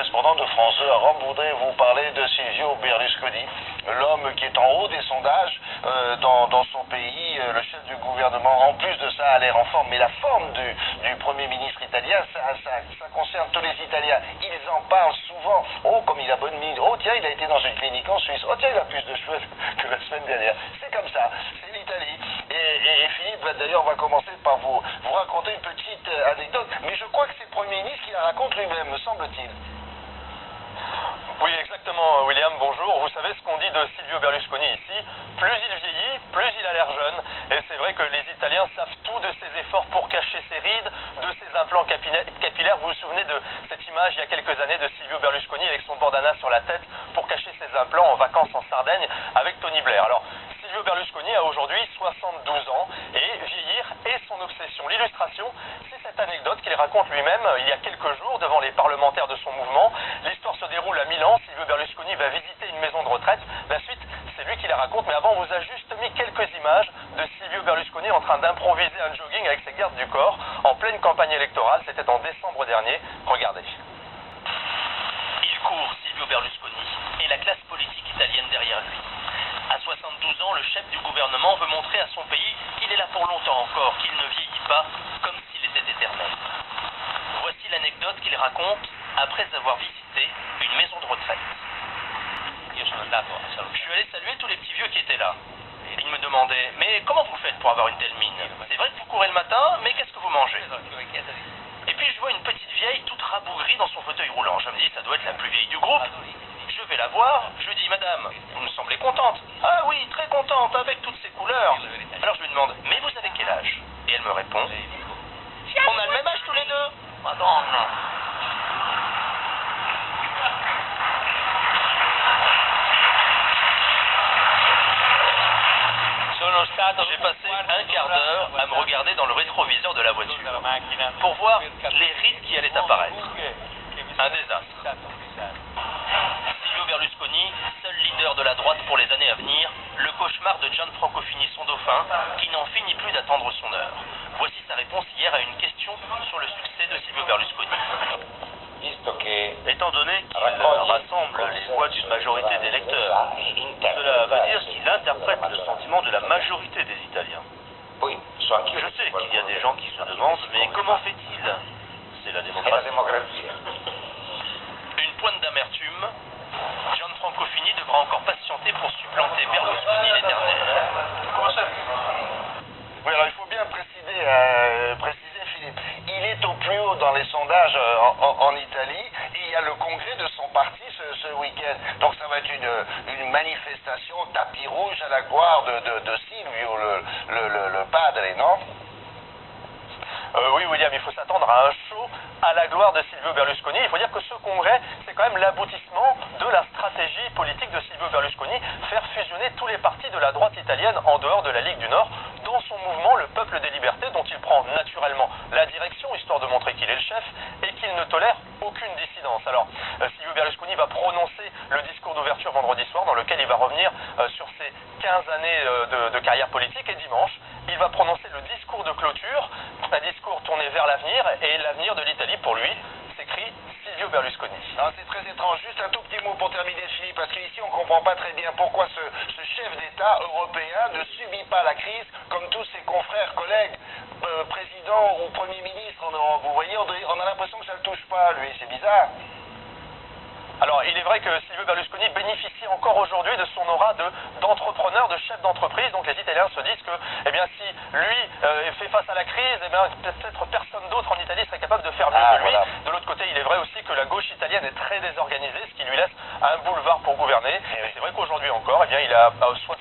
correspondant de France 2 à Rome, voudrait vous parler de Silvio Berlusconi, l'homme qui est en haut des sondages dans son pays, le chef du gouvernement. En plus de ça, a l'air en forme, mais la forme du Premier ministre italien, ça concerne tous les Italiens. Ils en parlent souvent. Oh, comme il a bonne mine. Oh, tiens, il a été dans une clinique en Suisse. Oh, tiens, il a plus de cheveux que la semaine dernière. C'est comme ça, c'est l'Italie. Et Philippe, d'ailleurs, va commencer par vous raconter une petite anecdote. Mais je crois que c'est le Premier ministre qui la raconte lui-même, me semble-t-il. Oui, exactement, William, bonjour. Vous savez ce qu'on dit de Silvio Berlusconi ici, plus il vieillit, plus il a l'air jeune. Et c'est vrai que les Italiens savent tout de ses efforts pour cacher ses rides, de ses implants capillaires. Vous vous souvenez de cette image il y a quelques années de Silvio Berlusconi avec son bandana sur la tête pour cacher ses implants en vacances en Sardaigne avec Tony Blair. Alors, Silvio Berlusconi a aujourd'hui 72 ans et vieillir est son obsession. L'illustration, c'est cette anecdote qu'il raconte lui-même il y a quelques jours devant les parlementaires de son mouvement. L'histoire se déroule à Milan. Silvio Berlusconi va visiter une maison de retraite. La suite, c'est lui qui la raconte. Mais avant, on vous a juste mis quelques images de Silvio Berlusconi en train d'improviser un jogging avec ses gardes du corps en pleine campagne électorale. C'était en décembre dernier. Regardez. Il court, Silvio Berlusconi, et la classe politique italienne derrière lui. À 72 ans, le chef du gouvernement veut montrer à son pays qu'il est là pour longtemps encore, qu'il ne vieillit pas comme s'il était éternel. Voici l'anecdote qu'il raconte après avoir visité une maison de retraite. Je suis allé saluer tous les petits vieux qui étaient là. Ils me demandaient, mais comment vous faites pour avoir une telle mine? C'est vrai que vous courez le matin, mais qu'est-ce que vous mangez? Et puis je vois une petite vieille toute rabougrie dans son fauteuil roulant. Je me dis, ça doit être la plus vieille du groupe. Je vais la voir, je lui dis, madame, vous me semblez contente. Ah oui, très contente, avec toutes ces couleurs. Alors je lui demande, mais vous avez quel âge? Et elle me répond, on a le même âge tous les deux. Madonna. J'ai passé un quart d'heure à me regarder dans le rétroviseur de la voiture pour voir les rides qui allaient apparaître. Un désastre. Silvio Berlusconi, seul leader de la droite pour les années à venir, le cauchemar de Gianfranco Fini, son dauphin, qui n'en finit plus d'attendre son heure. Voici sa réponse hier à une question sur le succès de Silvio Berlusconi. Étant donné qu'il rassemble les voix d'une majorité d'électeurs, cela veut dire qu'il interprète le sentiment de la majorité des Italiens. Je sais qu'il y a des gens qui se demandent, mais comment fait-il? C'est la démocratie. Une pointe d'amertume. Gianfranco Fini devra encore patienter pour supplanter Berlusconi l'éternel. Oui, alors il faut bien préciser, Philippe, il est au plus haut dans les sondages en Italie et il y a le congrès de son parti ce week-end. Donc ça va être une manifestation tapis rouge à la gloire de Silvio, le padre, non? Oui, William, il faut s'attendre à un show à la gloire de Silvio Berlusconi. Il faut dire que ce congrès, c'est quand même l'aboutissement de la stratégie politique de Silvio Berlusconi, faire fusionner tous les partis de la droite italienne en dehors de la Ligue du Nord, dans son mouvement Le Peuple des Libertés, dont il prend naturellement la direction, histoire de montrer qu'il est le chef, et qu'il ne tolère aucune dissidence. Alors, Silvio Berlusconi va prononcer le discours d'ouverture vendredi soir, dans lequel il va revenir sur ses 15 années de carrière politique, et dimanche, il va prononcer le discours de clôture, un discours tourné vers l'avenir, et l'avenir de l'Italie pour lui, s'écrit Silvio Berlusconi. C'est très étrange. Juste un tout petit mot pour terminer, Philippe, parce qu'ici on ne comprend pas très bien pourquoi ce chef d'État européen ne subit pas la crise comme tous ses confrères, collègues, présidents ou premiers ministres en Europe. Vous voyez, on a l'impression que ça ne le touche pas, lui. C'est bizarre. Alors, il est vrai que Silvio Berlusconi bénéficie encore aujourd'hui de son aura d'entrepreneur, de chef d'entreprise. Donc les Italiens se disent que, eh bien, si lui fait face à la crise, eh bien, peut-être personne d'autre en Italie serait capable de faire mieux que lui. Voilà. De l'autre côté, il est vrai aussi que la gauche italienne est très désorganisée, ce qui lui laisse un boulevard pour gouverner. Et c'est vrai qu'aujourd'hui encore, eh bien, il a 60